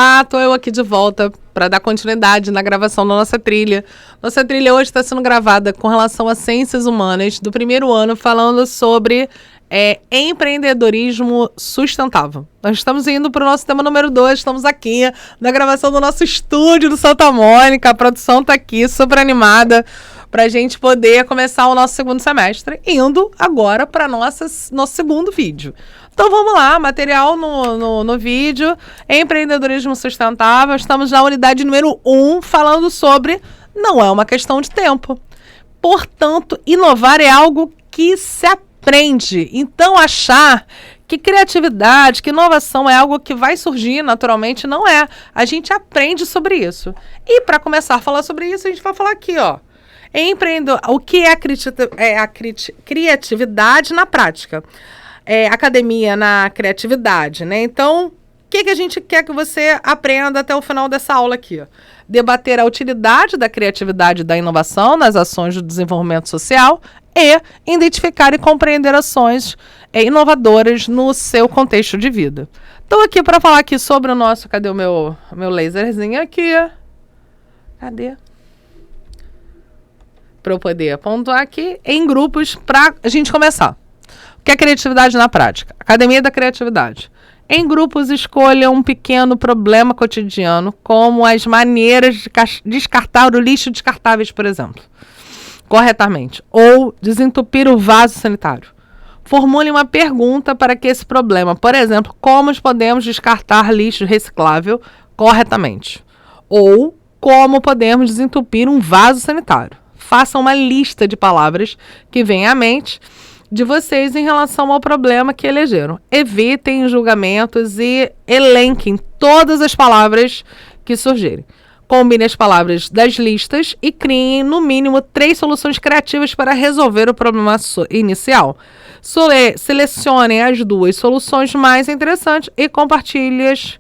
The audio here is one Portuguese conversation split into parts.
Olá, tô eu aqui de volta para dar continuidade na gravação da nossa trilha. Nossa trilha hoje está sendo gravada com relação a ciências humanas do primeiro ano, falando sobre empreendedorismo sustentável. Nós estamos indo para o nosso tema número 2, estamos aqui na gravação do nosso estúdio do Santa Mônica, a produção está aqui, super animada, para a gente poder começar o nosso segundo semestre, indo agora para nosso segundo vídeo. Então vamos lá, material no vídeo, empreendedorismo sustentável, estamos na unidade número 1, falando sobre não é uma questão de tempo. Portanto, inovar é algo que se aprende. Então achar que criatividade, que inovação é algo que vai surgir naturalmente, não é. A gente aprende sobre isso. E para começar a falar sobre isso, a gente vai falar aqui, ó. O que é a criatividade na prática? Academia na criatividade, né? Então, o que a gente quer que você aprenda até o final dessa aula aqui? Debater a utilidade da criatividade e da inovação nas ações de desenvolvimento social e identificar e compreender ações inovadoras no seu contexto de vida. Estou aqui para falar aqui sobre o nosso... Cadê o meu laserzinho aqui? Cadê? Para eu poder pontuar aqui em grupos para a gente começar. O que é criatividade na prática? Academia da Criatividade. Em grupos, escolha um pequeno problema cotidiano, como as maneiras de descartar o lixo descartáveis, por exemplo, corretamente, ou desentupir o vaso sanitário. Formule uma pergunta para que esse problema, por exemplo, como podemos descartar lixo reciclável corretamente? Ou como podemos desentupir um vaso sanitário? Faça uma lista de palavras que vêm à mente de vocês em relação ao problema que elegeram. Evitem julgamentos e elenquem todas as palavras que surgirem. Combine as palavras das listas e criem, no mínimo, 3 soluções criativas para resolver o problema inicial. Selecionem as 2 soluções mais interessantes e compartilhe-as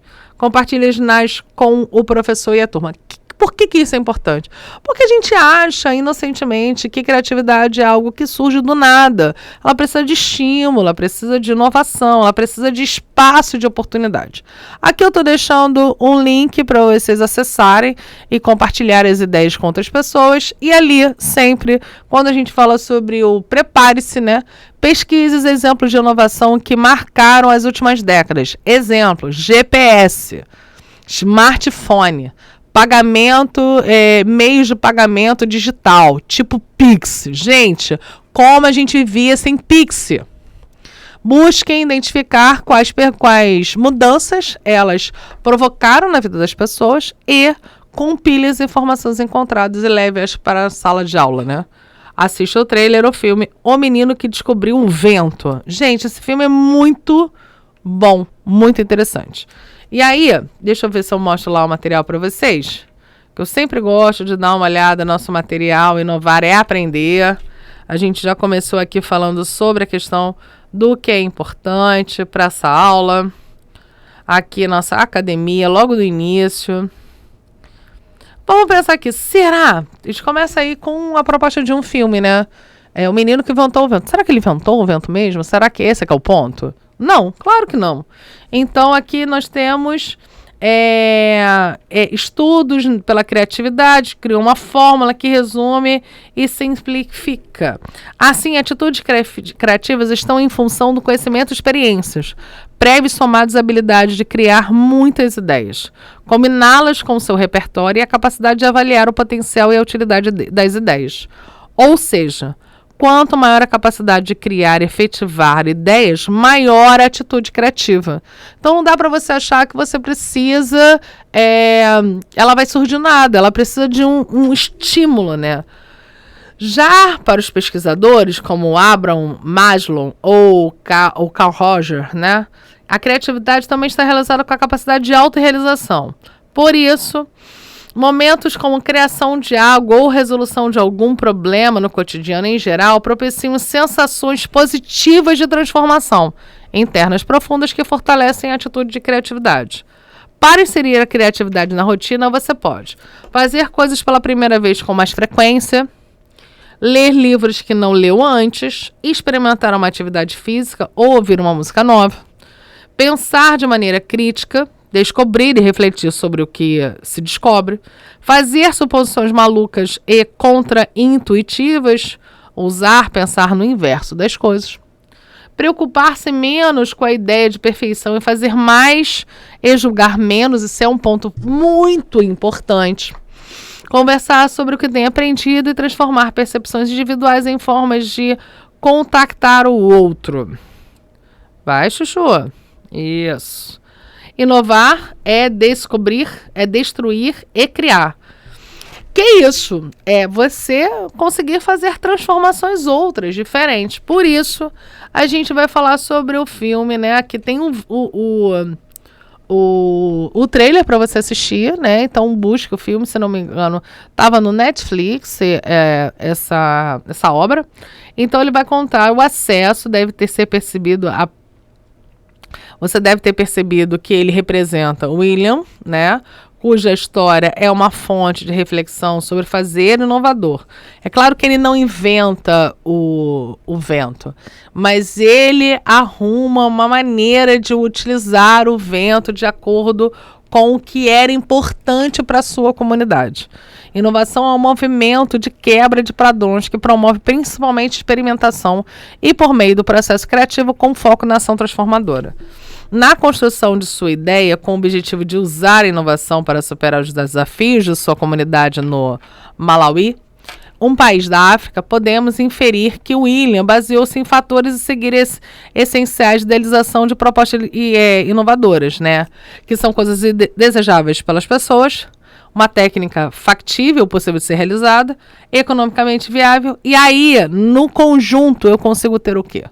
com o professor e a turma. Por que isso é importante? Porque a gente acha inocentemente que criatividade é algo que surge do nada. Ela precisa de estímulo, ela precisa de inovação, ela precisa de espaço de oportunidade. Aqui eu estou deixando um link para vocês acessarem e compartilhar as ideias com outras pessoas. E ali, sempre, quando a gente fala sobre o prepare-se, né? Pesquise os exemplos de inovação que marcaram as últimas décadas. Exemplos: GPS, smartphone, pagamento, meios de pagamento digital, tipo Pix. Gente, como a gente via sem Pix? Busquem identificar quais mudanças elas provocaram na vida das pessoas e compile as informações encontradas e leve-as para a sala de aula, né? Assista o trailer ou filme O Menino que Descobriu um Vento. Gente, esse filme é muito bom, muito interessante. E aí, deixa eu ver se eu mostro lá o material para vocês, que eu sempre gosto de dar uma olhada no nosso material. Inovar é aprender. A gente já começou aqui falando sobre a questão do que é importante para essa aula. Aqui, nossa academia, logo do início. Vamos pensar aqui, será? A gente começa aí com a proposta de um filme, né? O Menino que Inventou o Vento. Será que ele inventou o vento mesmo? Será que esse é que é o ponto? Não, claro que não. Então, aqui nós temos estudos pela criatividade, criou uma fórmula que resume e simplifica. Assim, atitudes criativas estão em função do conhecimento e experiências, prévios somados à habilidade de criar muitas ideias, combiná-las com o seu repertório e a capacidade de avaliar o potencial e a utilidade das ideias. Ou seja, quanto maior a capacidade de criar e efetivar ideias, maior a atitude criativa. Então não dá para você achar que você precisa, ela vai surgir nada, ela precisa de um estímulo, né? Já para os pesquisadores, como Abraham Maslow ou Carl Rogers, né? A criatividade também está relacionada com a capacidade de autorrealização. Por isso, momentos como criação de algo ou resolução de algum problema no cotidiano em geral propiciam sensações positivas de transformação internas profundas que fortalecem a atitude de criatividade. Para inserir a criatividade na rotina, você pode fazer coisas pela primeira vez com mais frequência, ler livros que não leu antes, experimentar uma atividade física ou ouvir uma música nova, pensar de maneira crítica, descobrir e refletir sobre o que se descobre, fazer suposições malucas e contra-intuitivas, ousar pensar no inverso das coisas, preocupar-se menos com a ideia de perfeição e fazer mais e julgar menos, isso é um ponto muito importante. Conversar sobre o que tem aprendido e transformar percepções individuais em formas de contactar o outro. Vai, Chuchu. Isso. Inovar é descobrir, é destruir e criar. Que isso? É você conseguir fazer transformações outras, diferentes. Por isso, a gente vai falar sobre o filme, né? Aqui tem o trailer para você assistir, né? Então busque o filme, se não me engano, estava no Netflix, essa obra. Então ele vai contar o acesso, você deve ter percebido que ele representa William, né? Cuja história é uma fonte de reflexão sobre fazer inovador. É claro que ele não inventa o vento, mas ele arruma uma maneira de utilizar o vento de acordo com o que era importante para a sua comunidade. Inovação é um movimento de quebra de padrões que promove principalmente experimentação e por meio do processo criativo com foco na ação transformadora. Na construção de sua ideia, com o objetivo de usar a inovação para superar os desafios de sua comunidade no Malawi, um país da África, podemos inferir que William baseou-se em fatores essenciais de idealização de propostas inovadoras, né? Que são coisas desejáveis pelas pessoas, uma técnica factível, possível de ser realizada, economicamente viável, e aí, no conjunto, eu consigo ter o quê?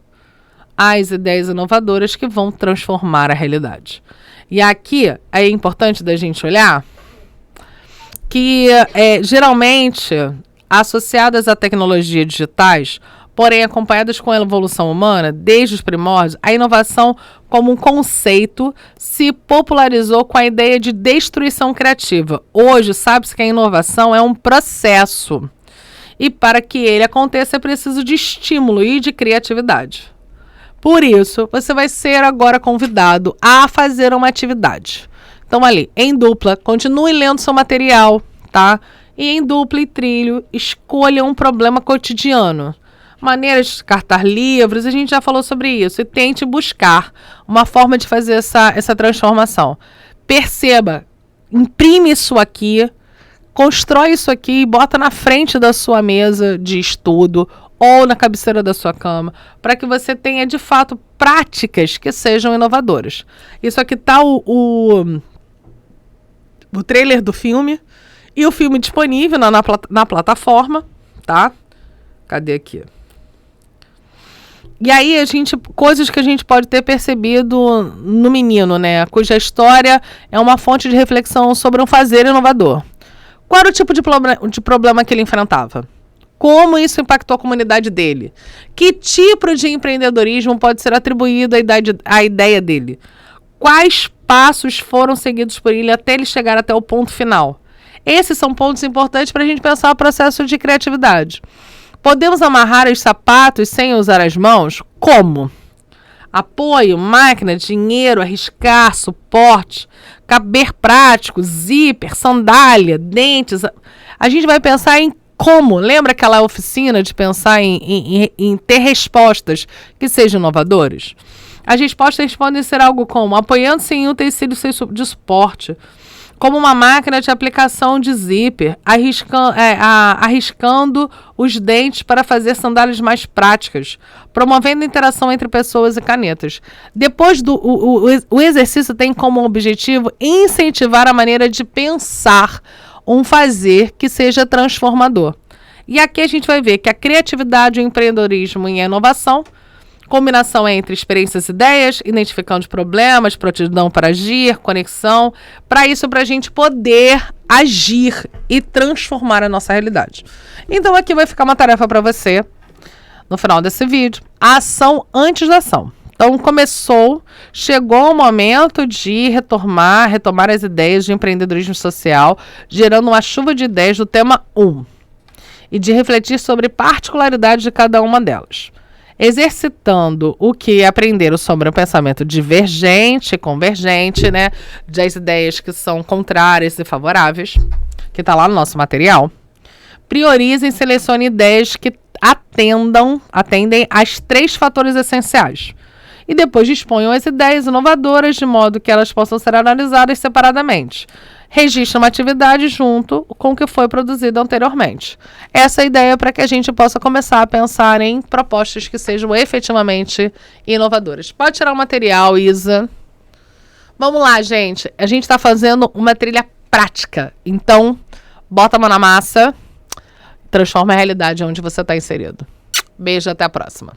As ideias inovadoras que vão transformar a realidade. E aqui é importante da gente olhar que geralmente associadas a tecnologias digitais, porém acompanhadas com a evolução humana, desde os primórdios, a inovação como um conceito se popularizou com a ideia de destruição criativa. Hoje, sabe-se que a inovação é um processo. E para que ele aconteça, é preciso de estímulo e de criatividade. Por isso, você vai ser agora convidado a fazer uma atividade. Então, ali, em dupla, continue lendo seu material, tá? E em dupla e trilho, escolha um problema cotidiano. Maneiras de descartar livros, a gente já falou sobre isso. E tente buscar uma forma de fazer essa transformação. Perceba, imprime isso aqui, constrói isso aqui e bota na frente da sua mesa de estudo ou na cabeceira da sua cama, para que você tenha, de fato, práticas que sejam inovadoras. Isso aqui está o trailer do filme e o filme disponível na plataforma, tá? Cadê aqui? E aí, coisas que a gente pode ter percebido no menino, né? Cuja história é uma fonte de reflexão sobre um fazer inovador. Qual era o tipo de problema que ele enfrentava? Como isso impactou a comunidade dele? Que tipo de empreendedorismo pode ser atribuído à ideia dele? Quais passos foram seguidos por ele até ele chegar até o ponto final? Esses são pontos importantes para a gente pensar o processo de criatividade. Podemos amarrar os sapatos sem usar as mãos? Como? Apoio, máquina, dinheiro, arriscar, suporte, caber prático, zíper, sandália, dentes. A gente vai pensar em como. Lembra aquela oficina de pensar em ter respostas que sejam inovadoras? As respostas podem ser algo como apoiando-se em utensílios de suporte, como uma máquina de aplicação de zíper, arriscando os dentes para fazer sandálias mais práticas, promovendo interação entre pessoas e canetas. Depois, o exercício tem como objetivo incentivar a maneira de pensar um fazer que seja transformador. E aqui a gente vai ver que a criatividade, o empreendedorismo e a inovação, combinação entre experiências e ideias, identificando os problemas, prontidão para agir, conexão, para isso, para a gente poder agir e transformar a nossa realidade. Então aqui vai ficar uma tarefa para você, no final desse vídeo, a ação antes da ação. Então chegou o momento de retomar as ideias de empreendedorismo social, gerando uma chuva de ideias do tema 1 e de refletir sobre particularidades de cada uma delas. exercitando o que aprenderam sobre o pensamento divergente, convergente, né? Das ideias que são contrárias e favoráveis, que está lá no nosso material. Priorize e selecione ideias que atendem às 3 fatores essenciais. E depois disponham as ideias inovadoras de modo que elas possam ser analisadas separadamente. Registre uma atividade junto com o que foi produzido anteriormente. Essa é a ideia para que a gente possa começar a pensar em propostas que sejam efetivamente inovadoras. Pode tirar o material, Isa. Vamos lá, gente. A gente está fazendo uma trilha prática. Então, bota a mão na massa, transforma a realidade onde você está inserido. Beijo, até a próxima.